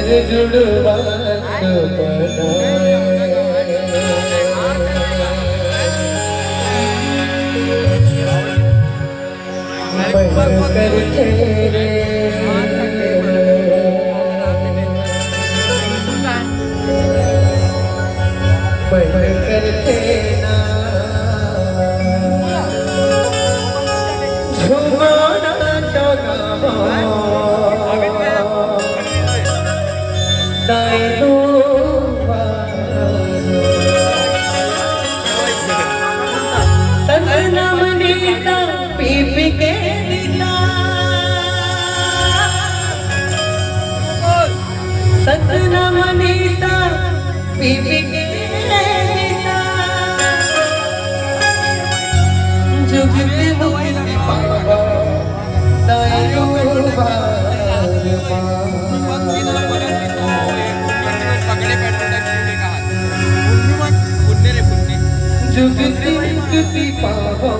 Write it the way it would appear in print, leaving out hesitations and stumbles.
जुड़वात बनाए मन करते रे मन करते ना झुमाना जगा दाई दो सतनाम नीता पीपी के नीता सतनाम नीता पीपी के नीता जुगते मुक्ति पावा दाई दो जुगती मुक्ति पावा